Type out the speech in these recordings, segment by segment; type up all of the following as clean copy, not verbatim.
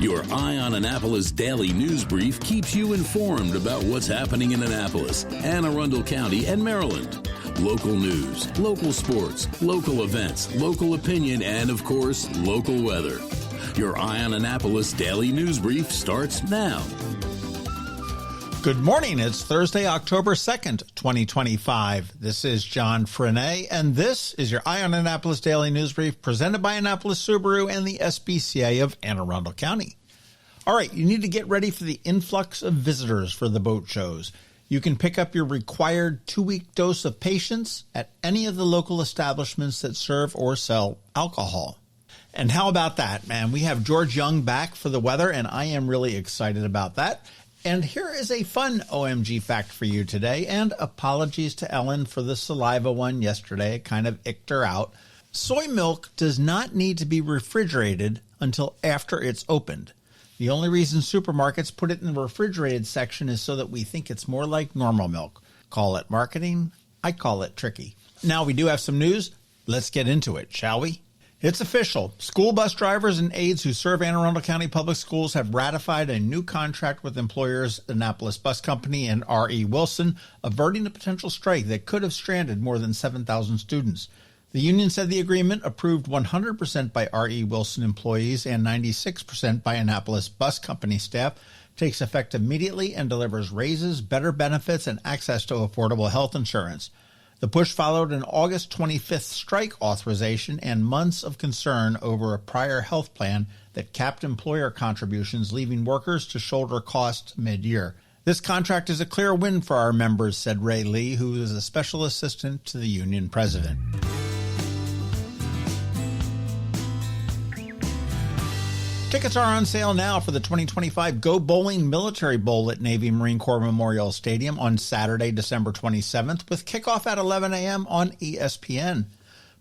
Your Eye on Annapolis daily news brief keeps you informed about what's happening in Annapolis, Anne Arundel County, and Maryland. Local news, local sports, local events, local opinion, and, of course, local weather. Your Eye on Annapolis daily news brief starts now. Good morning. It's Thursday, October 2nd, 2025. This is John Frenaye, and this is your Eye on Annapolis Daily News Brief presented by Annapolis Subaru and the SPCA of Anne Arundel County. All right, you need to get ready for the influx of visitors for the boat shows. You can pick up your required 2-week dose of patience at any of the local establishments that serve or sell alcohol. And how about that, man? We have George Young back for the weather, and I am really excited about that. And here is a fun OMG fact for you today, and apologies to Ellen for the saliva one yesterday. It kind of icked her out. Soy milk does not need to be refrigerated until after it's opened. The only reason supermarkets put it in the refrigerated section is so that we think it's more like normal milk. Call it marketing. I call it tricky. Now we do have some news. Let's get into it, shall we? It's official. School bus drivers and aides who serve Anne Arundel County Public Schools have ratified a new contract with employers Annapolis Bus Company and R.E. Wilson, averting a potential strike that could have stranded more than 7,000 students. The union said the agreement, approved 100% by R.E. Wilson employees and 96% by Annapolis Bus Company staff, takes effect immediately and delivers raises, better benefits, and access to affordable health insurance. The push followed an August 25th strike authorization and months of concern over a prior health plan that capped employer contributions, leaving workers to shoulder costs mid-year. This contract is a clear win for our members, said Ray Lee, who is a special assistant to the union president. Tickets are on sale now for the 2025 Go Bowling Military Bowl at Navy Marine Corps Memorial Stadium on Saturday, December 27th, with kickoff at 11 a.m. on ESPN.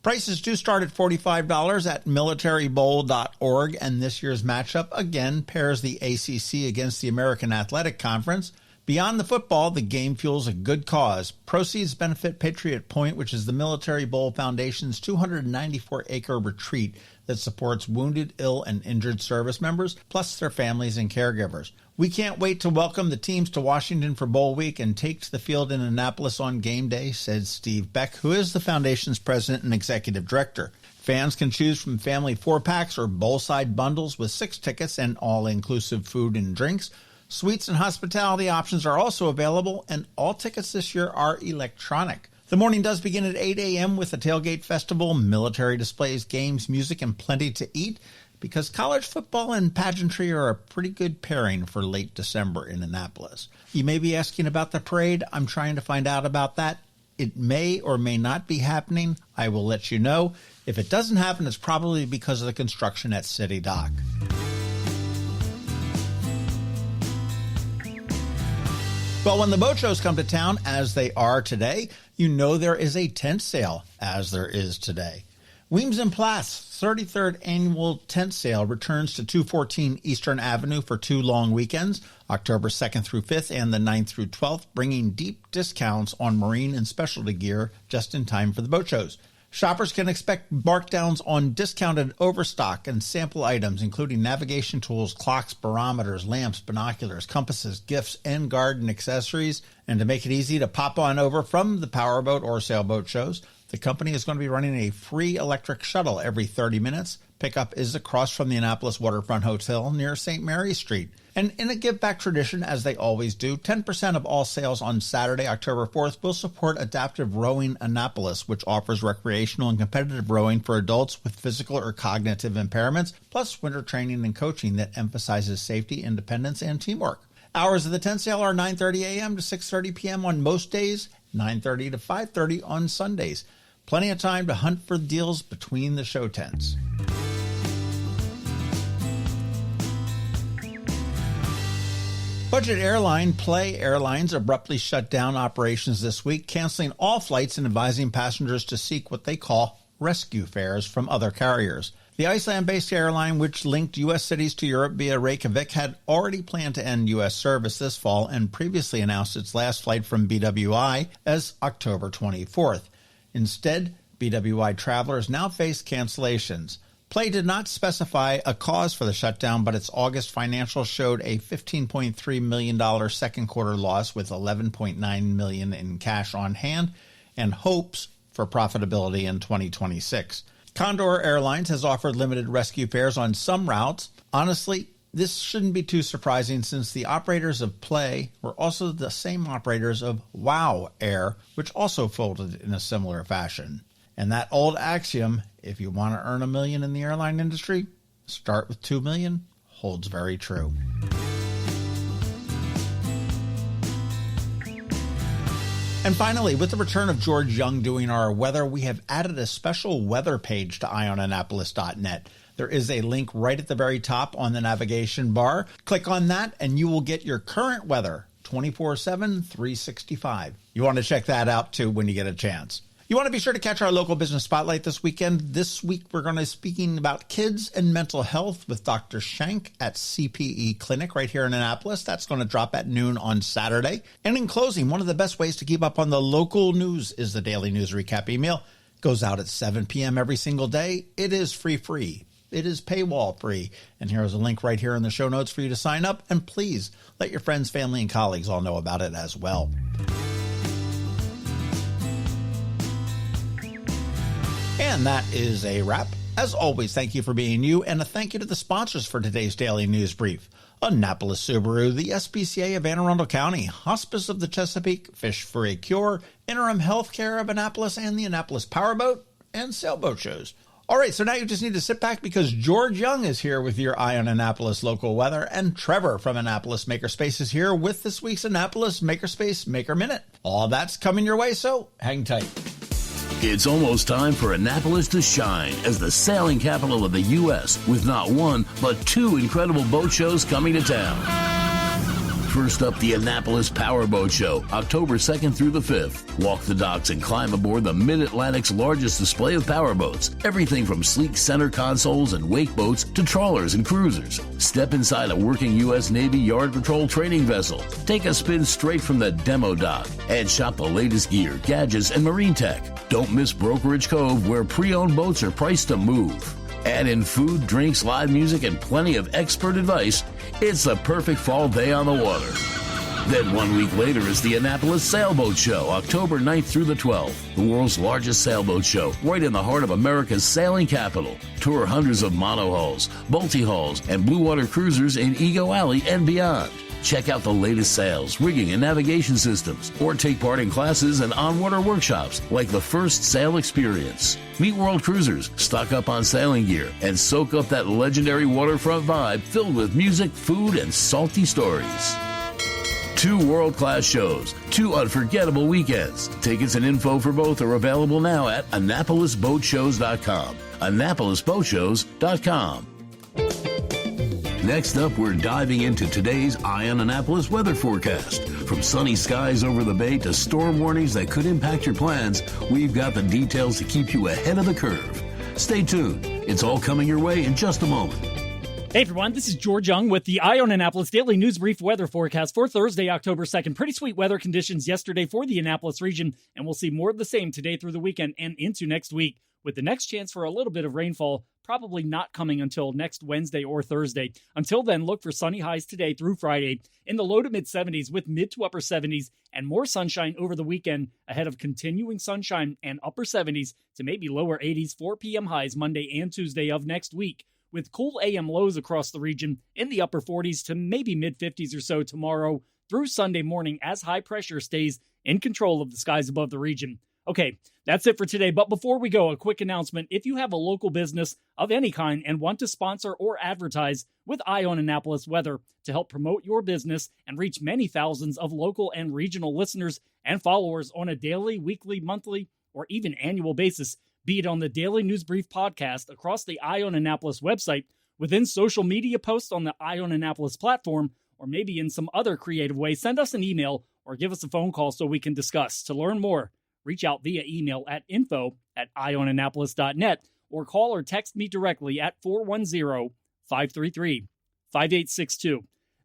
Prices do start at $45 at militarybowl.org, and this year's matchup again pairs the ACC against the American Athletic Conference. Beyond the football, the game fuels a good cause. Proceeds benefit Patriot Point, which is the Military Bowl Foundation's 294-acre retreat that supports wounded, ill, and injured service members, plus their families and caregivers. We can't wait to welcome the teams to Washington for Bowl Week and take to the field in Annapolis on game day, said Steve Beck, who is the Foundation's president and executive director. Fans can choose from family 4-packs or bowl-side bundles with 6 tickets and all-inclusive food and drinks. Suites and hospitality options are also available, and all tickets this year are electronic. The morning does begin at 8 a.m. with a tailgate festival, military displays, games, music, and plenty to eat, because college football and pageantry are a pretty good pairing for late December in Annapolis. You may be asking about the parade. I'm trying to find out about that. It may or may not be happening. I will let you know. If it doesn't happen, it's probably because of the construction at City Dock. Well, when the boat shows come to town, as they are today, you know there is a tent sale, as there is today. Weems and Plath's 33rd annual tent sale returns to 214 Eastern Avenue for 2 long weekends, October 2nd through 5th and the 9th through 12th, bringing deep discounts on marine and specialty gear just in time for the boat shows. Shoppers can expect markdowns on discounted overstock and sample items, including navigation tools, clocks, barometers, lamps, binoculars, compasses, gifts, and garden accessories. And to make it easy to pop on over from the powerboat or sailboat shows, the company is going to be running a free electric shuttle every 30 minutes. Pickup is across from the Annapolis Waterfront Hotel near St. Mary Street. And in a give-back tradition, as they always do, 10% of all sales on Saturday, October 4th, will support Adaptive Rowing Annapolis, which offers recreational and competitive rowing for adults with physical or cognitive impairments, plus winter training and coaching that emphasizes safety, independence, and teamwork. Hours of the tent sale are 9:30 a.m. to 6:30 p.m. on most days, 9:30 to 5:30 on Sundays. Plenty of time to hunt for deals between the show tents. Budget airline Play Airlines abruptly shut down operations this week, canceling all flights and advising passengers to seek what they call rescue fares from other carriers. The Iceland-based airline, which linked U.S. cities to Europe via Reykjavik, had already planned to end U.S. service this fall and previously announced its last flight from BWI as October 24th. Instead, BWI travelers now face cancellations. Play did not specify a cause for the shutdown, but its August financials showed a $15.3 million second quarter loss with $11.9 million in cash on hand and hopes for profitability in 2026. Condor Airlines has offered limited rescue fares on some routes. Honestly, this shouldn't be too surprising since the operators of Play were also the same operators of WOW Air, which also folded in a similar fashion. And that old axiom, if you want to earn $1 million in the airline industry, start with $2 million, holds very true. And finally, with the return of George Young doing our weather, we have added a special weather page to eyeonannapolis.net. There is a link right at the very top on the navigation bar. Click on that and you will get your current weather 24/7, 365. You want to check that out too when you get a chance. You want to be sure to catch our local business spotlight this weekend. This week, we're going to be speaking about kids and mental health with Dr. Schenk at CPE Clinic right here in Annapolis. That's going to drop at noon on Saturday. And in closing, one of the best ways to keep up on the local news is the Daily News Recap email. It goes out at 7 p.m. every single day. It is free. It is paywall free. And here's a link right here in the show notes for you to sign up. And please let your friends, family, and colleagues all know about it as well. And that is a wrap. As always, thank you for being you, and a thank you to the sponsors for today's Daily News Brief. Annapolis Subaru, the SPCA of Anne Arundel County, Hospice of the Chesapeake, Fish for a Cure, Interim Healthcare of Annapolis, and the Annapolis Powerboat and Sailboat Shows. All right, so now you just need to sit back because George Young is here with your Eye on Annapolis local weather, and Trevor from Annapolis Makerspace is here with this week's Annapolis Makerspace Maker Minute. All that's coming your way, so hang tight. It's almost time for Annapolis to shine as the sailing capital of the U.S. with not one, but two incredible boat shows coming to town. First up, the Annapolis Powerboat Show, October 2nd through the 5th. Walk the docks and climb aboard the Mid-Atlantic's largest display of powerboats. Everything from sleek center consoles and wake boats to trawlers and cruisers. Step inside a working U.S. Navy Yard Patrol training vessel. Take a spin straight from the demo dock and shop the latest gear, gadgets, and marine tech. Don't miss Brokerage Cove, where pre-owned boats are priced to move. Add in food, drinks, live music, and plenty of expert advice. It's the perfect fall day on the water. Then 1 week later is the Annapolis Sailboat Show, October 9th through the 12th. The world's largest sailboat show, right in the heart of America's sailing capital. Tour hundreds of monohulls, multi-hulls, and blue water cruisers in Ego Alley and beyond. Check out the latest sails, rigging, and navigation systems, or take part in classes and on-water workshops like the First Sail Experience. Meet world cruisers, stock up on sailing gear, and soak up that legendary waterfront vibe filled with music, food, and salty stories. 2 world-class shows, 2 unforgettable weekends. Tickets and info for both are available now at AnnapolisBoatShows.com. AnnapolisBoatShows.com. Next up, we're diving into today's Eye on Annapolis weather forecast. From sunny skies over the bay to storm warnings that could impact your plans, we've got the details to keep you ahead of the curve. Stay tuned. It's all coming your way in just a moment. Hey everyone, this is George Young with the Eye on Annapolis Daily News Brief weather forecast for Thursday, October 2nd. Pretty sweet weather conditions yesterday for the Annapolis region, and we'll see more of the same today through the weekend and into next week, with the next chance for a little bit of rainfall probably not coming until next Wednesday or Thursday. Until then, look for sunny highs today through Friday in the low to mid 70s with mid to upper 70s and more sunshine over the weekend ahead of continuing sunshine and upper 70s to maybe lower 80s 4 p.m. highs Monday and Tuesday of next week, with cool AM lows across the region in the upper 40s to maybe mid 50s or so tomorrow through Sunday morning as high pressure stays in control of the skies above the region. Okay, that's it for today, but before we go, a quick announcement. If you have a local business of any kind and want to sponsor or advertise with Eye on Annapolis Weather to help promote your business and reach many thousands of local and regional listeners and followers on a daily, weekly, monthly, or even annual basis, be it on the Daily News Brief podcast, across the Eye on Annapolis website, within social media posts on the Eye on Annapolis platform, or maybe in some other creative way, send us an email or give us a phone call so we can discuss. To learn more, reach out via email at info@eyeonannapolis.net or call or text me directly at 410-533-5862.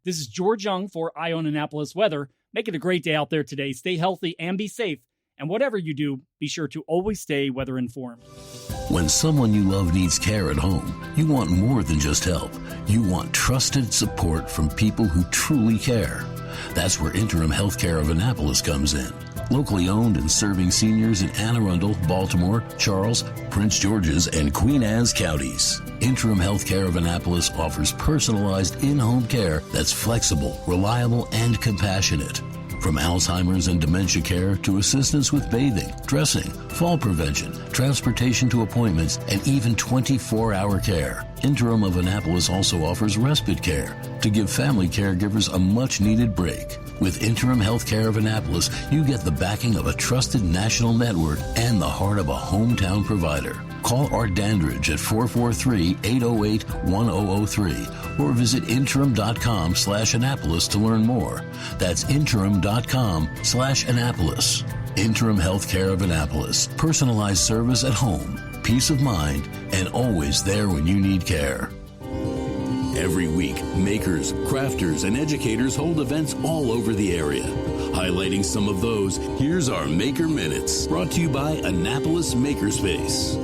This is George Young for Eye on Annapolis Weather. Make it a great day out there today. Stay healthy and be safe, And whatever you do, be sure to always stay weather informed. When someone you love needs care at home, you want more than just help. You want trusted support from people who truly care. That's where Interim Healthcare of Annapolis comes in. Locally owned and serving seniors in Anne Arundel, Baltimore, Charles, Prince George's, and Queen Anne's counties. Interim Healthcare of Annapolis offers personalized in-home care that's flexible, reliable, and compassionate. From Alzheimer's and dementia care to assistance with bathing, dressing, fall prevention, transportation to appointments, and even 24-hour care. Interim of Annapolis also offers respite care to give family caregivers a much-needed break. With Interim Healthcare of Annapolis, you get the backing of a trusted national network and the heart of a hometown provider. Call Art Dandridge at 443-808-1003 or visit interim.com/Annapolis to learn more. That's interim.com/Annapolis. Interim Healthcare of Annapolis. Personalized service at home, peace of mind, and always there when you need care. Every week, makers, crafters, and educators hold events all over the area. Highlighting some of those, here's our Maker Minutes, brought to you by Annapolis Makerspace.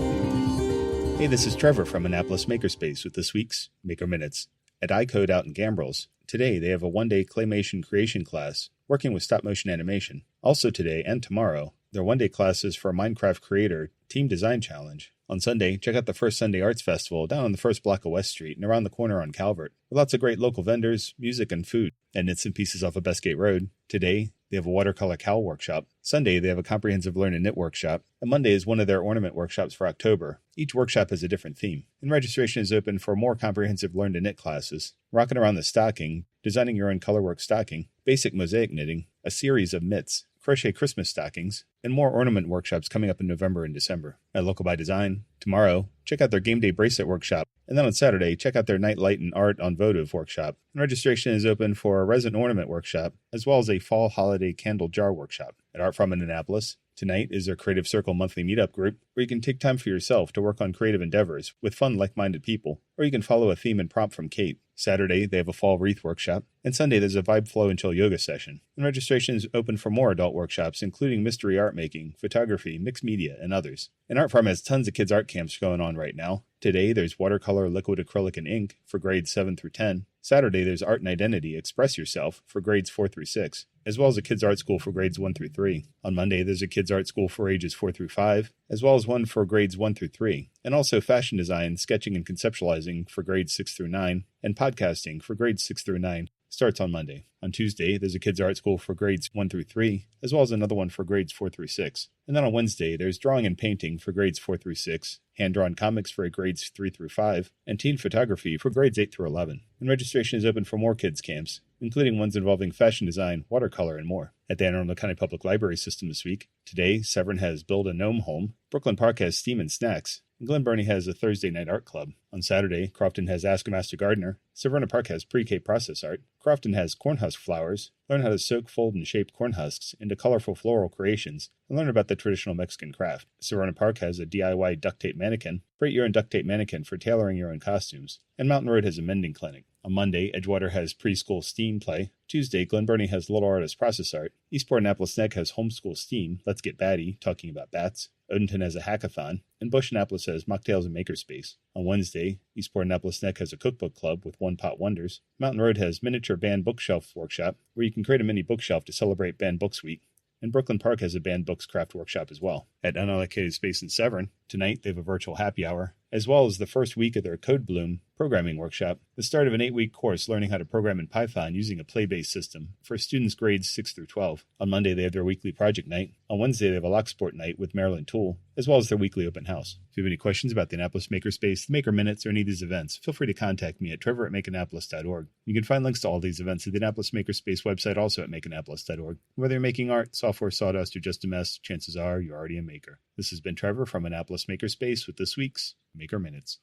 Hey, this is Trevor from Annapolis Makerspace with this week's Maker Minutes. At iCode out in Gambrels, today they have a one-day claymation creation class working with stop-motion animation. Also today and tomorrow, their one-day classes for a Minecraft Creator Team Design Challenge. On Sunday, check out the First Sunday Arts Festival down on the first block of West Street and around the corner on Calvert, with lots of great local vendors, music, and food. And knits and pieces off of Bestgate Road. Today, they have a watercolor cowl workshop. Sunday, they have a comprehensive learn and knit workshop. And Monday is one of their ornament workshops for October. Each workshop has a different theme. And registration is open for more comprehensive learn to knit classes. Rocking around the stocking, designing your own colorwork stocking, basic mosaic knitting, a series of mitts, crochet Christmas stockings, and more ornament workshops coming up in November and December. At Local by Design, tomorrow, check out their Game Day Bracelet workshop. And then on Saturday, check out their Night Light and Art on Votive workshop. And registration is open for a resin ornament workshop, as well as a fall holiday candle jar workshop. At Art From in Annapolis, tonight is their Creative Circle monthly meetup group, where you can take time for yourself to work on creative endeavors with fun, like-minded people, or you can follow a theme and prompt from Kate. Saturday, they have a fall wreath workshop, and Sunday there's a Vibe Flow and Chill yoga session. And registration is open for more adult workshops, including mystery art making, photography, mixed media, and others. And Art Farm has tons of kids' art camps going on right now. Today, there's watercolor, liquid acrylic, and ink for grades 7 through 10. Saturday, there's Art and Identity, Express Yourself for grades 4 through 6, as well as a kids' art school for grades 1 through 3. On Monday, there's a kids' art school for ages 4 through 5, as well as one for grades 1 through 3, and also fashion design, sketching, and conceptualizing for grades 6 through 9, and podcasting for grades 6 through 9. Starts on Monday. On Tuesday, there's a kids' art school for grades 1 through 3, as well as another one for grades 4 through 6. And then on Wednesday, there's drawing and painting for grades 4 through 6, hand-drawn comics for grades 3 through 5, and teen photography for grades 8 through 11. And registration is open for more kids' camps, including ones involving fashion design, watercolor, and more. At the Anne Arundel County Public Library System this week, today, Severn has Build a Gnome Home, Brooklyn Park has Steam and Snacks, and Glen Burnie has a Thursday night art club. On Saturday, Crofton has Ask a Master Gardener, Severna Park has Pre-K Process Art, Crofton has Cornhusk Flowers, learn how to soak, fold, and shape corn husks into colorful floral creations, and learn about the traditional Mexican craft. Severna Park has a DIY duct tape mannequin, create your own duct tape mannequin for tailoring your own costumes, and Mountain Road has a mending clinic. On Monday, Edgewater has preschool STEAM play. Tuesday, Glen Burnie has Little Artist Process Art. Eastport Annapolis Neck has homeschool STEAM, Let's Get Batty, talking about bats. Odenton has a hackathon, and Bush Annapolis has Mocktails and Makerspace. On Wednesday, Eastport Annapolis Neck has a cookbook club with One Pot Wonders. Mountain Road has Miniature Banned Bookshelf Workshop, where you can create a mini bookshelf to celebrate Banned Books Week. And Brooklyn Park has a Banned Books Craft Workshop as well. At Unallocated Space in Severn, tonight they have a virtual happy hour, as well as the first week of their Code Bloom programming workshop, the start of an 8-week course learning how to program in Python using a play-based system for students grades 6 through 12. On Monday, they have their weekly project night. On Wednesday, they have a lock sport night with Maryland Tool, as well as their weekly open house. If you have any questions about the Annapolis Makerspace, the Maker Minutes, or any of these events, feel free to contact me at trevor@makeannapolis.org. You can find links to all these events at the Annapolis Makerspace website, also at makeannapolis.org. Whether you're making art, software, sawdust, or just a mess, chances are you're already a maker. This has been Trevor from Annapolis Makerspace with this week's Maker Minutes.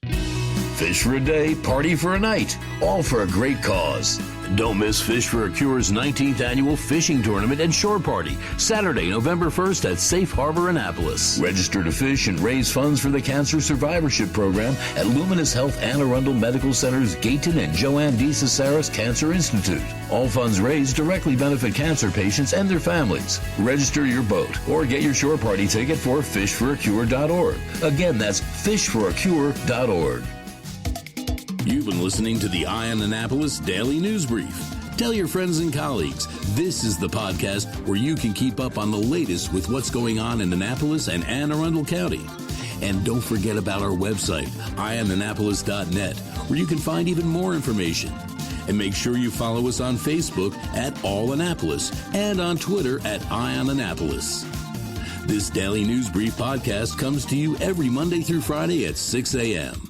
Fish for a day, party for a night, all for a great cause. Don't miss Fish for a Cure's 19th annual fishing tournament and shore party, Saturday, November 1st at Safe Harbor, Annapolis. Register to fish and raise funds for the Cancer Survivorship Program at Luminous Health Anne Arundel Medical Center's Gayton and Joanne D. Cesaris Cancer Institute. All funds raised directly benefit cancer patients and their families. Register your boat or get your shore party ticket for fishforacure.org. Again, that's fishforacure.org. You've been listening to the Eye on Annapolis Daily News Brief. Tell your friends and colleagues, this is the podcast where you can keep up on the latest with what's going on in Annapolis and Anne Arundel County. And don't forget about our website, eyeonannapolis.net, where you can find even more information. And make sure you follow us on Facebook at All Annapolis and on Twitter at Eye on Annapolis. This Daily News Brief podcast comes to you every Monday through Friday at 6 a.m.